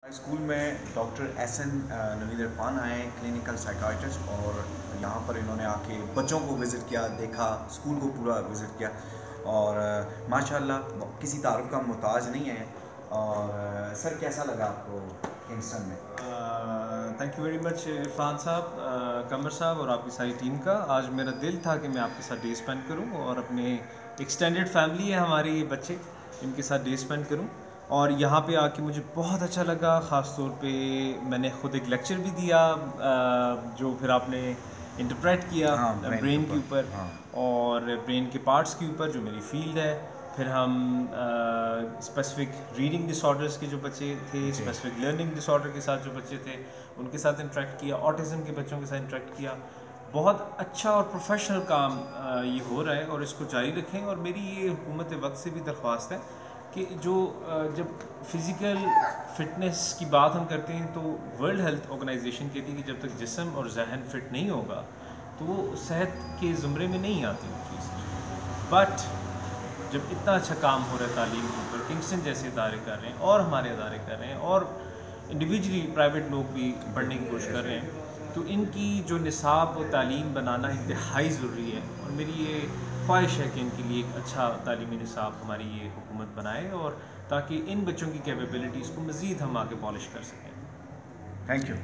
School میں doctor S N نوید عرفان آئے ہیں، کلینکل سائیکائٹرسٹ، اور یہاں پر انہوں نے آ کے بچوں کو وزٹ کیا، دیکھا، اسکول کو پورا وزٹ کیا، اور ماشاءاللہ کسی تعارف کا محتاج نہیں ہے. اور سر کیسا لگا آپ کو کنگسٹن میں؟ Thank you very much Irfan صاحب، قمر صاحب اور آپ کی ساری ٹیم کا. آج میرا دل تھا کہ میں آپ کے ساتھ ڈے اسپینڈ کروں اور اپنے ایکسٹینڈیڈ فیملی ہے ہماری، یہ بچے، ان کے ساتھ ڈے اسپینڈ کروں. اور یہاں پہ آ کے مجھے بہت اچھا لگا. خاص طور پہ میں نے خود ایک لیکچر بھی دیا جو پھر آپ نے انٹرپریٹ کیا برین کے اوپر اور برین کے پارٹس کے اوپر جو میری فیلڈ ہے. پھر ہم اسپیسیفک ریڈنگ ڈس آرڈرس کے جو بچے تھے، اسپیسیفک لرننگ ڈس آرڈر کے ساتھ جو بچے تھے ان کے ساتھ انٹریکٹ کیا، آٹزم کے بچوں کے ساتھ انٹریکٹ کیا. بہت اچھا اور پروفیشنل کام یہ ہو رہا ہے اور اس کو جاری رکھیں. اور میری یہ حکومت وقت سے بھی درخواست ہے کہ جو جب فزیکل فٹنس کی بات ہم کرتے ہیں تو ورلڈ ہیلتھ آرگنائزیشن کہتی ہے کہ جب تک جسم اور ذہن فٹ نہیں ہوگا تو وہ صحت کے زمرے میں نہیں آتی وہ چیز. بٹ جب اتنا اچھا کام ہو رہا ہے تعلیم کے اوپر، کنگسٹن جیسے ادارے کر رہے ہیں اور ہمارے ادارے کر رہے ہیں اور انڈیویجلی پرائیویٹ لوگ بھی پڑھنے کی کوشش کر رہے ہیں، تو ان کی جو نصاب و تعلیم بنانا انتہائی ضروری ہے. اور میری یہ خواہش ہے کہ ان کے لیے ایک اچھا تعلیمی نصاب ہماری یہ حکومت بنائے اور تاکہ ان بچوں کی کیپیبلٹیز کو مزید ہم آگے پالش کر سکیں. Thank you.